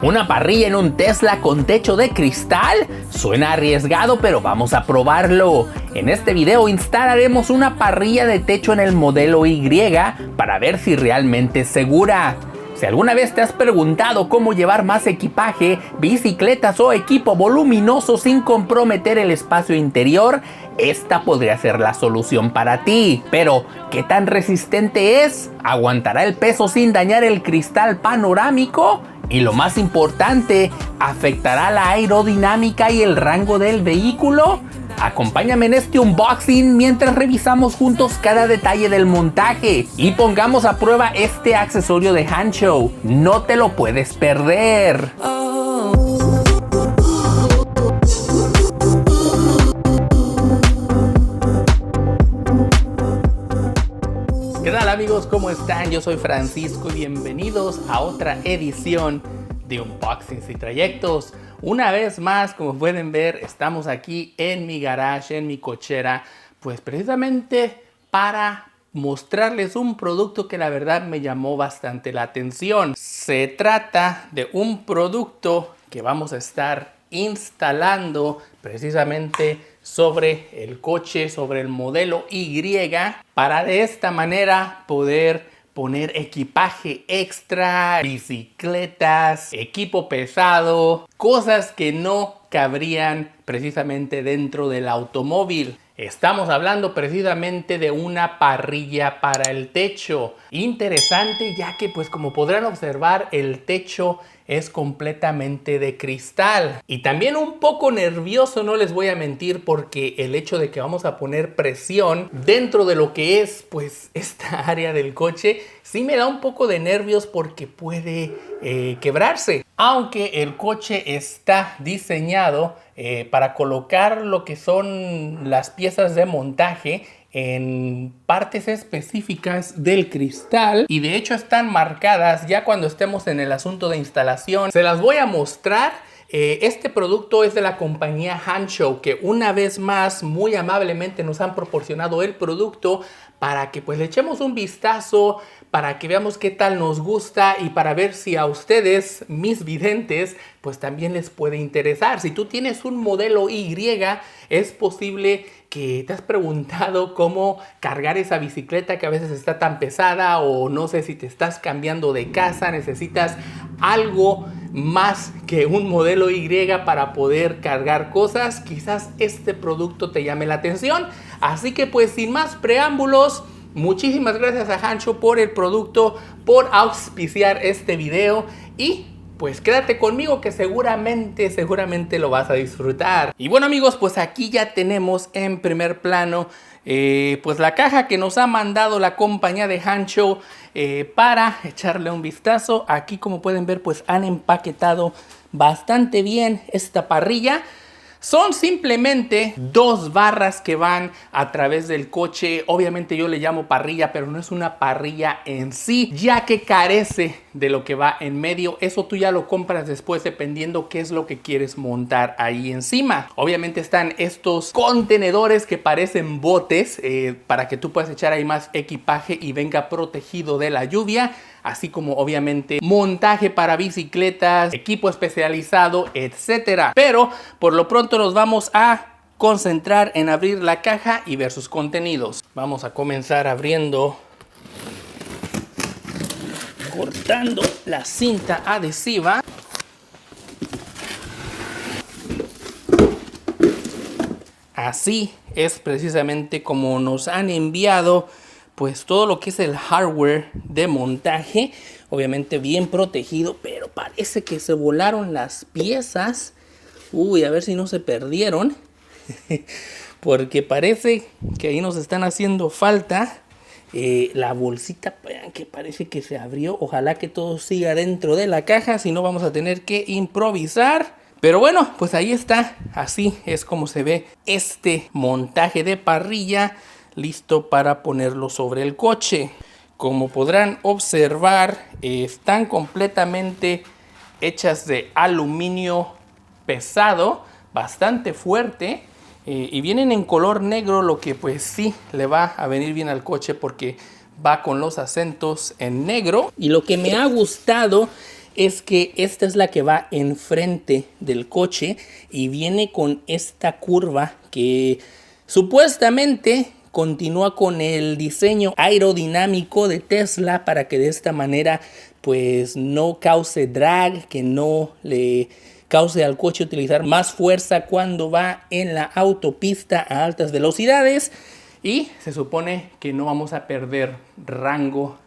¿Una parrilla en un Tesla con techo de cristal? Suena arriesgado, pero vamos a probarlo. En este video instalaremos una parrilla de techo en el modelo Y para ver si realmente es segura. Si alguna vez te has preguntado cómo llevar más equipaje, bicicletas o equipo voluminoso sin comprometer el espacio interior, esta podría ser la solución para ti. Pero, ¿qué tan resistente es? ¿Aguantará el peso sin dañar el cristal panorámico? Y lo más importante, ¿afectará la aerodinámica y el rango del vehículo? Acompáñame en este unboxing mientras revisamos juntos cada detalle del montaje y pongamos a prueba este accesorio de Hanshow. No te lo puedes perder. ¿Qué tal amigos? ¿Cómo están? Yo soy Francisco y bienvenidos a otra edición de Unboxings y Trayectos. Una vez más, como pueden ver, estamos aquí en mi garage, en mi cochera, pues precisamente para mostrarles un producto que la verdad me llamó bastante la atención. Se trata de un producto que vamos a estar instalando precisamente sobre el coche, sobre el modelo Y, para de esta manera poder poner equipaje extra, bicicletas, equipo pesado, cosas que no cabrían precisamente dentro del automóvil. Estamos hablando precisamente de una parrilla para el techo. Interesante, ya que pues como podrán observar, el techo es completamente de cristal. Y también un poco nervioso, no les voy a mentir, porque el hecho de que vamos a poner presión dentro de lo que es pues esta área del coche, sí me da un poco de nervios porque puede quebrarse. Aunque el coche está diseñado para colocar lo que son las piezas de montaje en partes específicas del cristal, y de hecho están marcadas. Ya cuando estemos en el asunto de instalación se las voy a mostrar. Este producto es de la compañía Hanshow, que una vez más muy amablemente nos han proporcionado el producto para que pues le echemos un vistazo, para que veamos qué tal nos gusta y para ver si a ustedes, mis videntes, pues también les puede interesar. Si tú tienes un modelo Y, es posible que te has preguntado cómo cargar esa bicicleta que a veces está tan pesada, o no sé si te estás cambiando de casa, necesitas algo más que un modelo Y para poder cargar cosas. Quizás este producto te llame la atención. Así que pues sin más preámbulos, muchísimas gracias a Hanshow por el producto, por auspiciar este video, y pues quédate conmigo que seguramente lo vas a disfrutar. Y bueno amigos, pues aquí ya tenemos en primer plano pues la caja que nos ha mandado la compañía de Hanshow para echarle un vistazo. Aquí como pueden ver pues han empaquetado bastante bien esta parrilla. Son simplemente dos barras que van a través del coche. Obviamente yo le llamo parrilla, pero no es una parrilla en sí, ya que carece de lo que va en medio. Eso tú ya lo compras después dependiendo qué es lo que quieres montar ahí encima. Obviamente están estos contenedores que parecen botes para que tú puedas echar ahí más equipaje y venga protegido de la lluvia. Así como obviamente montaje para bicicletas, equipo especializado, etcétera. Pero por lo pronto nos vamos a concentrar en abrir la caja y ver sus contenidos. Vamos a comenzar abriendo, cortando la cinta adhesiva. Así es precisamente como nos han enviado pues todo lo que es el hardware de montaje. Obviamente bien protegido, pero parece que se volaron las piezas. Uy, a ver si no se perdieron. Porque parece que ahí nos están haciendo falta. La bolsita, vean que parece que se abrió. Ojalá que todo siga dentro de la caja, si no vamos a tener que improvisar. Pero bueno, pues ahí está. Así es como se ve este montaje de parrilla, listo para ponerlo sobre el coche. Como podrán observar, están completamente hechas de aluminio pesado, bastante fuerte, y vienen en color negro, lo que pues sí le va a venir bien al coche porque va con los acentos en negro. Y lo que me ha gustado es que esta es la que va enfrente del coche y viene con esta curva que supuestamente continúa con el diseño aerodinámico de Tesla para que de esta manera pues no cause drag, que no le cause al coche utilizar más fuerza cuando va en la autopista a altas velocidades, y se supone que no vamos a perder rango,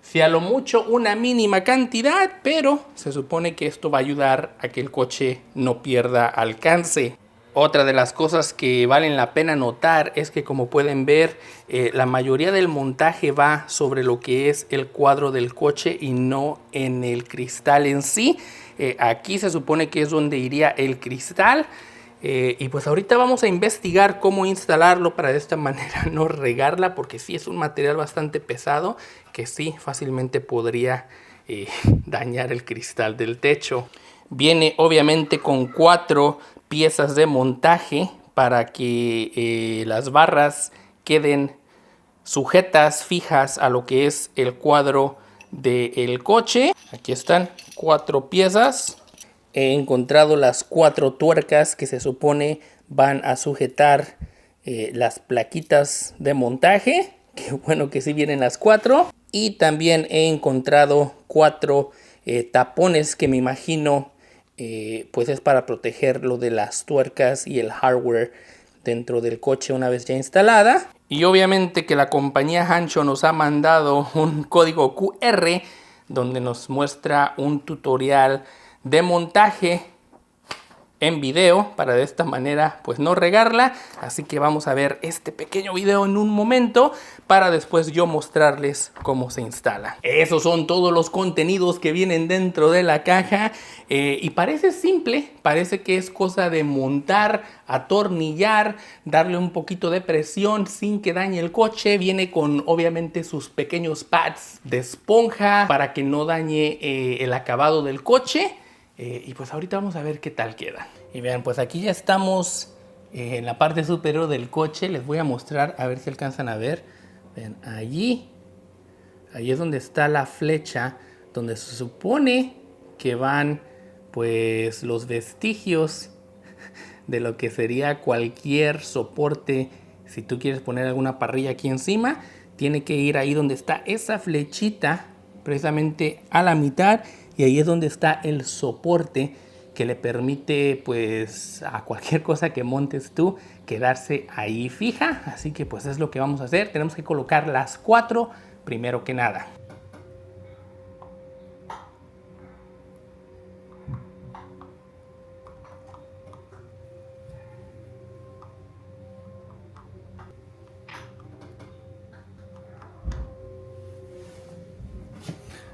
si a lo mucho una mínima cantidad, pero se supone que esto va a ayudar a que el coche no pierda alcance. Otra de las cosas que valen la pena notar es que, como pueden ver, la mayoría del montaje va sobre lo que es el cuadro del coche y no en el cristal en sí. Aquí se supone que es donde iría el cristal. Y pues ahorita vamos a investigar cómo instalarlo para de esta manera no regarla, porque sí es un material bastante pesado que sí fácilmente podría dañar el cristal del techo. Viene obviamente con 4 piezas de montaje para que las barras queden sujetas, fijas a lo que es el cuadro del coche. Aquí están 4 piezas. He encontrado las 4 tuercas que se supone van a sujetar las plaquitas de montaje. Que bueno que sí vienen las 4. Y también he encontrado 4 tapones que me imagino pues es para proteger lo de las tuercas y el hardware dentro del coche una vez ya instalada. Y obviamente que la compañía Hansho nos ha mandado un código QR donde nos muestra un tutorial de montaje en video para de esta manera pues no regarla. Así que vamos a ver este pequeño video en un momento para después yo mostrarles cómo se instala. Esos son todos los contenidos que vienen dentro de la caja y parece simple, parece que es cosa de montar, atornillar, darle un poquito de presión sin que dañe el coche. Viene con obviamente sus pequeños pads de esponja para que no dañe el acabado del coche. Y pues ahorita vamos a ver qué tal queda. Y vean, pues aquí ya estamos en la parte superior del coche. Les voy a mostrar, a ver si alcanzan a ver. Vean, allí es donde está la flecha, donde se supone que van pues los vestigios de lo que sería cualquier soporte. Si tú quieres poner alguna parrilla aquí encima, tiene que ir ahí donde está esa flechita, precisamente a la mitad. Y ahí es donde está el soporte que le permite pues a cualquier cosa que montes tú quedarse ahí fija. Así que pues es lo que vamos a hacer. Tenemos que colocar las 4 primero que nada.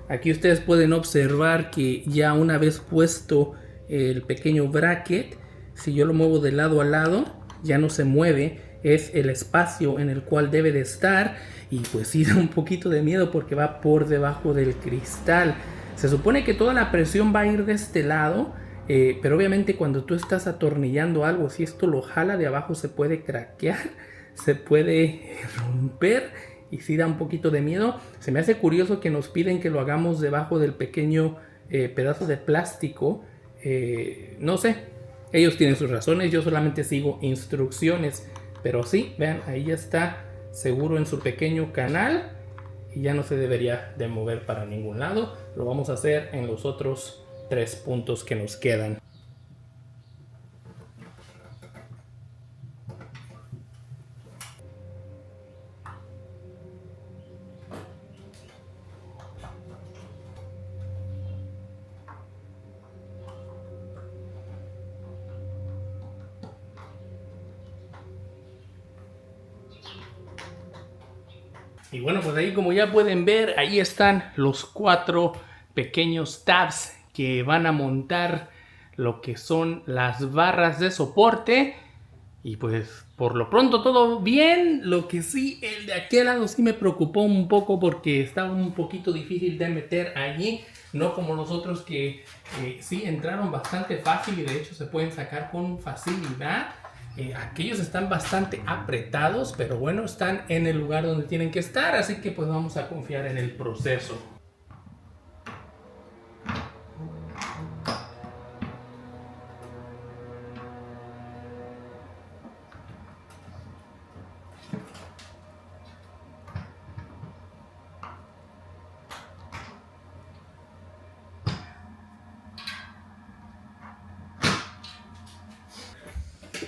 Aquí ustedes pueden observar que ya una vez puesto el pequeño bracket, si yo lo muevo de lado a lado, ya no se mueve. Es el espacio en el cual debe de estar. Y pues sí da un poquito de miedo porque va por debajo del cristal. Se supone que toda la presión va a ir de este lado. Pero obviamente cuando tú estás atornillando algo, si esto lo jala de abajo, se puede craquear, se puede romper. Y sí da un poquito de miedo. Se me hace curioso que nos piden que lo hagamos debajo del pequeño pedazo de plástico. No sé, ellos tienen sus razones, yo solamente sigo instrucciones. Pero sí, vean, ahí ya está seguro en su pequeño canal. Y ya no se debería de mover para ningún lado. Lo vamos a hacer en los otros 3 puntos que nos quedan. Y bueno, pues ahí, como ya pueden ver, ahí están los 4 pequeños tabs que van a montar lo que son las barras de soporte. Y pues por lo pronto todo bien. Lo que sí, el de aquel lado sí me preocupó un poco porque estaba un poquito difícil de meter allí. No como los otros que sí entraron bastante fácil y de hecho se pueden sacar con facilidad. Aquellos están bastante apretados, pero bueno, están en el lugar donde tienen que estar, así que pues vamos a confiar en el proceso.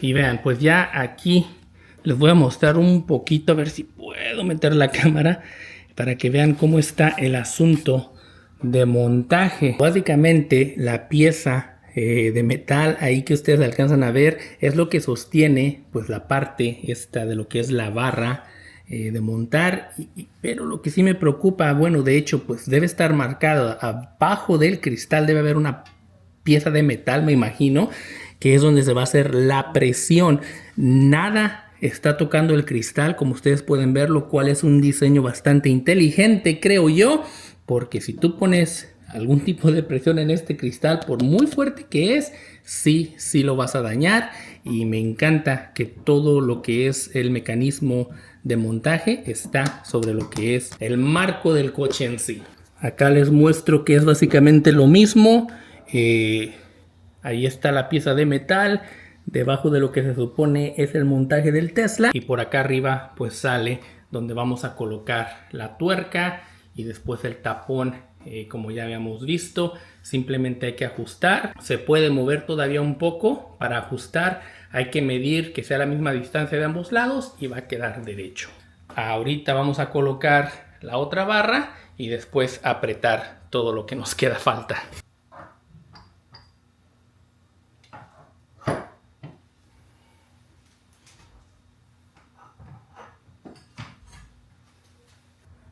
Y vean, pues ya aquí les voy a mostrar un poquito, a ver si puedo meter la cámara para que vean cómo está el asunto de montaje. Básicamente la pieza de metal ahí que ustedes alcanzan a ver es lo que sostiene pues la parte esta de lo que es la barra de montar, pero lo que sí me preocupa, bueno, de hecho pues debe estar marcado abajo del cristal, debe haber una pieza de metal, me imagino, que es donde se va a hacer la presión. Nada está tocando el cristal, como ustedes pueden ver, lo cual es un diseño bastante inteligente, creo yo, porque si tú pones algún tipo de presión en este cristal, por muy fuerte que es, sí lo vas a dañar. Y me encanta que todo lo que es el mecanismo de montaje está sobre lo que es el marco del coche en sí. Acá les muestro que es básicamente lo mismo. Ahí está la pieza de metal, debajo de lo que se supone es el montaje del Tesla, y por acá arriba pues sale donde vamos a colocar la tuerca y después el tapón. Como ya habíamos visto, simplemente hay que ajustar, se puede mover todavía un poco. Para ajustar hay que medir que sea la misma distancia de ambos lados y va a quedar derecho. Ahorita vamos a colocar la otra barra y después apretar todo lo que nos queda falta.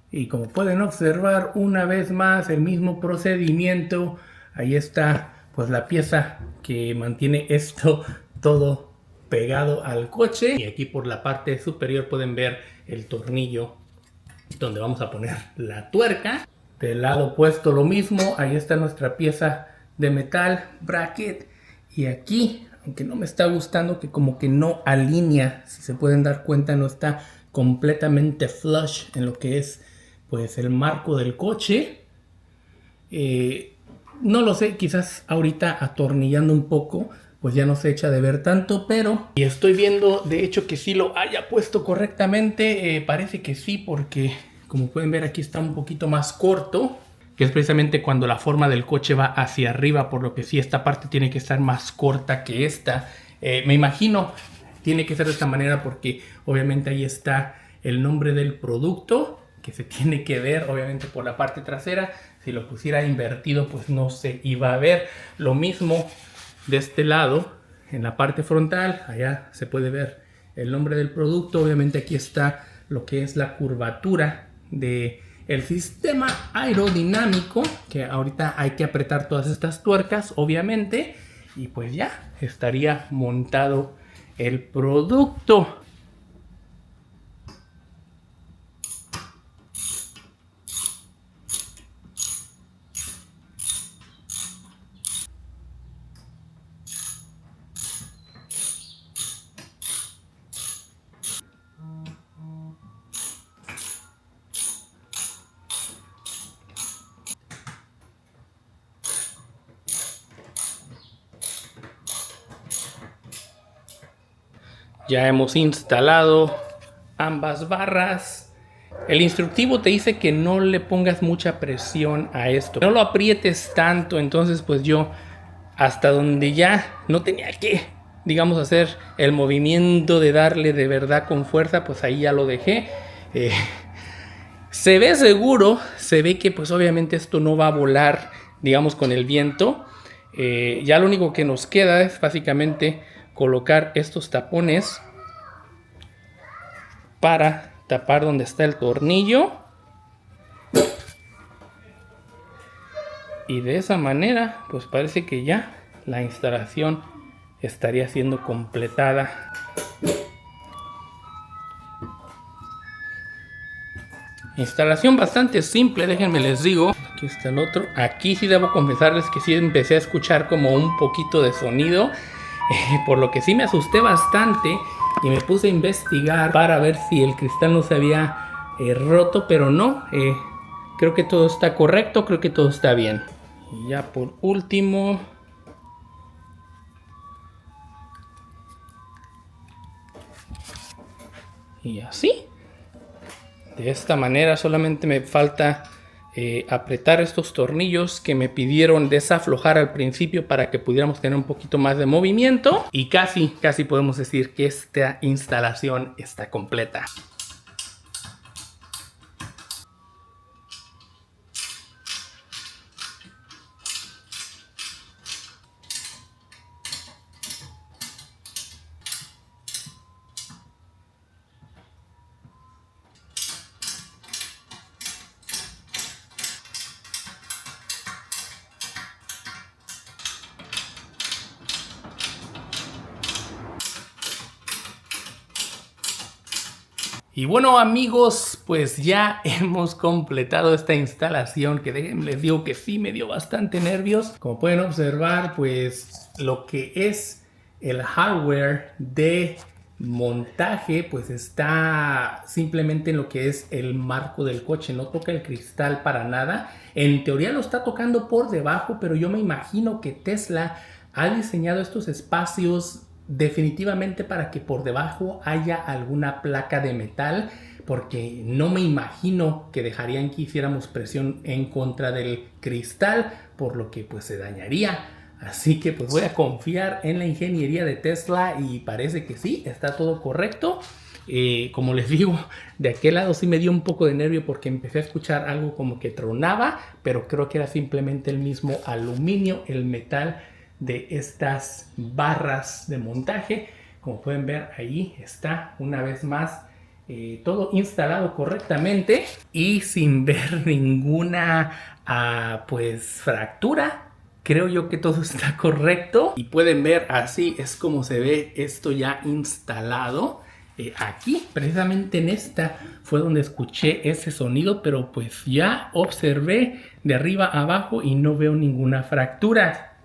Y como pueden observar, una vez más el mismo procedimiento. Ahí está pues la pieza que mantiene esto todo pegado al coche. Y aquí por la parte superior pueden ver el tornillo donde vamos a poner la tuerca. Del lado opuesto lo mismo. Ahí está nuestra pieza de metal, bracket. Y aquí, aunque no me está gustando que como que no alinea, si se pueden dar cuenta, no está completamente flush en lo que es pues el marco del coche. No lo sé, quizás ahorita atornillando un poco pues ya no se echa de ver tanto, pero y estoy viendo de hecho que sí lo haya puesto correctamente. Parece que sí, porque como pueden ver aquí está un poquito más corto, que es precisamente cuando la forma del coche va hacia arriba, por lo que sí esta parte tiene que estar más corta que esta. Me imagino tiene que ser de esta manera porque obviamente ahí está el nombre del producto, que se tiene que ver obviamente por la parte trasera. Si lo pusiera invertido pues no se iba a ver. Lo mismo de este lado, en la parte frontal, allá se puede ver el nombre del producto. Obviamente aquí está lo que es la curvatura del sistema aerodinámico, que ahorita hay que apretar todas estas tuercas obviamente, y pues ya estaría montado el producto. Ya hemos instalado ambas barras. El instructivo te dice que no le pongas mucha presión a esto, no lo aprietes tanto. Entonces pues yo hasta donde ya no tenía que, digamos, hacer el movimiento de darle de verdad con fuerza, pues ahí ya lo dejé. Se ve seguro, se ve que pues obviamente esto no va a volar, digamos, con el viento. Ya lo único que nos queda es básicamente colocar estos tapones para tapar donde está el tornillo, y de esa manera pues parece que ya la instalación estaría siendo completada. Instalación bastante simple, déjenme les digo. Aquí está el otro. Aquí sí debo confesarles que sí empecé a escuchar como un poquito de sonido, por lo que sí me asusté bastante y me puse a investigar para ver si el cristal no se había roto, pero no. Creo que todo está correcto, creo que todo está bien. Y ya por último, y así, de esta manera solamente me falta apretar estos tornillos que me pidieron desaflojar al principio para que pudiéramos tener un poquito más de movimiento. Y casi podemos decir que esta instalación está completa. Y bueno amigos, pues ya hemos completado esta instalación que les digo que sí me dio bastante nervios. Como pueden observar, pues lo que es el hardware de montaje pues está simplemente en lo que es el marco del coche, no toca el cristal para nada. En teoría lo está tocando por debajo, pero yo me imagino que Tesla ha diseñado estos espacios definitivamente para que por debajo haya alguna placa de metal, porque no me imagino que dejarían que hiciéramos presión en contra del cristal, por lo que pues se dañaría. Así que pues voy a confiar en la ingeniería de Tesla y parece que sí, está todo correcto. Como les digo, de aquel lado sí me dio un poco de nervio porque empecé a escuchar algo como que tronaba, pero creo que era simplemente el mismo aluminio, el metal de estas barras de montaje. Como pueden ver, ahí está una vez más todo instalado correctamente y sin ver ninguna pues fractura. Creo yo que todo está correcto y pueden ver, así es como se ve esto ya instalado. Aquí, precisamente en esta, fue donde escuché ese sonido, pero pues ya observé de arriba a abajo y no veo ninguna fractura.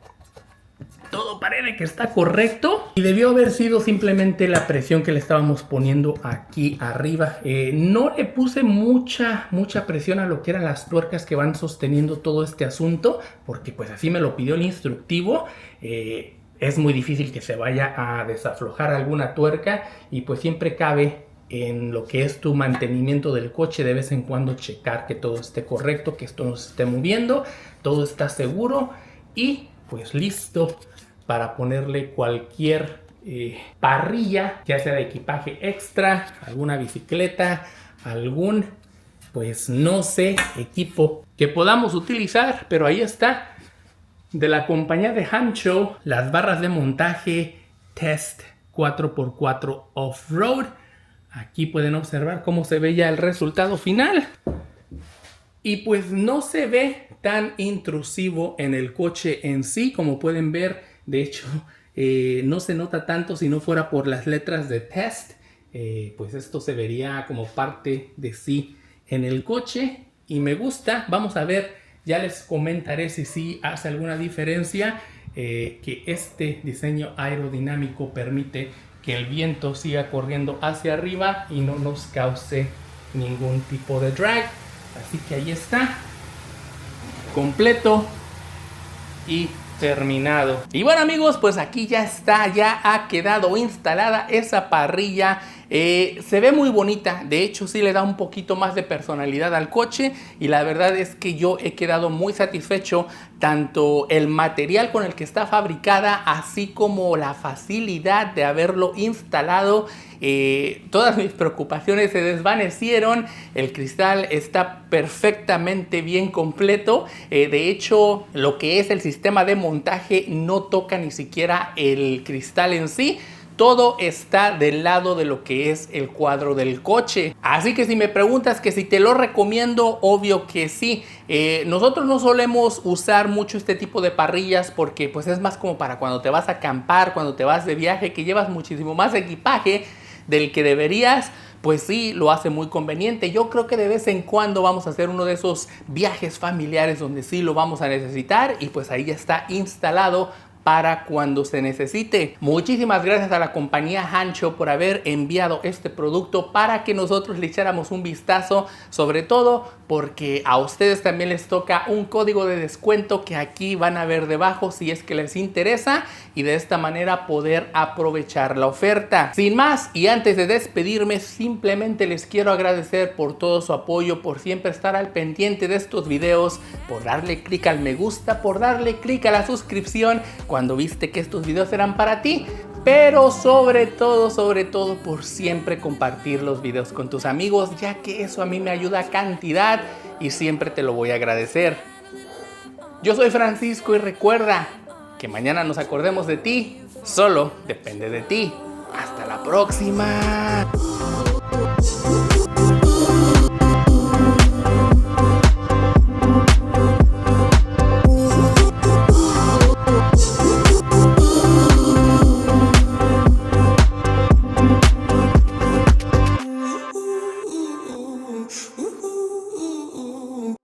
Todo parece que está correcto y debió haber sido simplemente la presión que le estábamos poniendo aquí arriba. No le puse mucha presión a lo que eran las tuercas que van sosteniendo todo este asunto, porque pues así me lo pidió el instructivo. Es muy difícil que se vaya a desaflojar alguna tuerca y pues siempre cabe en lo que es tu mantenimiento del coche de vez en cuando checar que todo esté correcto, que esto no se esté moviendo, todo está seguro y pues listo para ponerle cualquier parrilla, ya sea de equipaje extra, alguna bicicleta, algún, pues no sé, equipo que podamos utilizar. Pero ahí está, de la compañía de Hanshow, las barras de montaje Test 4x4 Off-Road. Aquí pueden observar cómo se ve ya el resultado final. Y pues no se ve tan intrusivo en el coche en sí, como pueden ver. De hecho, no se nota tanto si no fuera por las letras de Test. Pues esto se vería como parte de sí en el coche. Y me gusta. Vamos a ver, ya les comentaré si sí hace alguna diferencia. Que este diseño aerodinámico permite que el viento siga corriendo hacia arriba y no nos cause ningún tipo de drag. Así que ahí está, completo y terminado. Y bueno amigos, pues aquí ya está, ya ha quedado instalada esa parrilla. Se ve muy bonita, de hecho sí le da un poquito más de personalidad al coche y la verdad es que yo he quedado muy satisfecho, tanto el material con el que está fabricada así como la facilidad de haberlo instalado. Todas mis preocupaciones se desvanecieron, el cristal está perfectamente bien completo. De hecho, lo que es el sistema de montaje no toca ni siquiera el cristal en sí. Todo está del lado de lo que es el cuadro del coche. Así que si me preguntas que si te lo recomiendo, obvio que sí. Nosotros no solemos usar mucho este tipo de parrillas porque pues es más como para cuando te vas a acampar, cuando te vas de viaje, que llevas muchísimo más equipaje del que deberías. Pues sí, lo hace muy conveniente. Yo creo que de vez en cuando vamos a hacer uno de esos viajes familiares donde sí lo vamos a necesitar y pues ahí ya está instalado para cuando se necesite. Muchísimas gracias a la compañía Hancho por haber enviado este producto para que nosotros le echáramos un vistazo, sobre todo porque a ustedes también les toca un código de descuento que aquí van a ver debajo si es que les interesa, y de esta manera poder aprovechar la oferta. Sin más, y antes de despedirme, simplemente les quiero agradecer por todo su apoyo, por siempre estar al pendiente de estos videos, por darle clic al me gusta, por darle clic a la suscripción cuando viste que estos videos eran para ti, pero sobre todo por siempre compartir los videos con tus amigos, ya que eso a mí me ayuda cantidad y siempre te lo voy a agradecer. Yo soy Francisco y recuerda que mañana nos acordemos de ti, solo depende de ti. Hasta la próxima.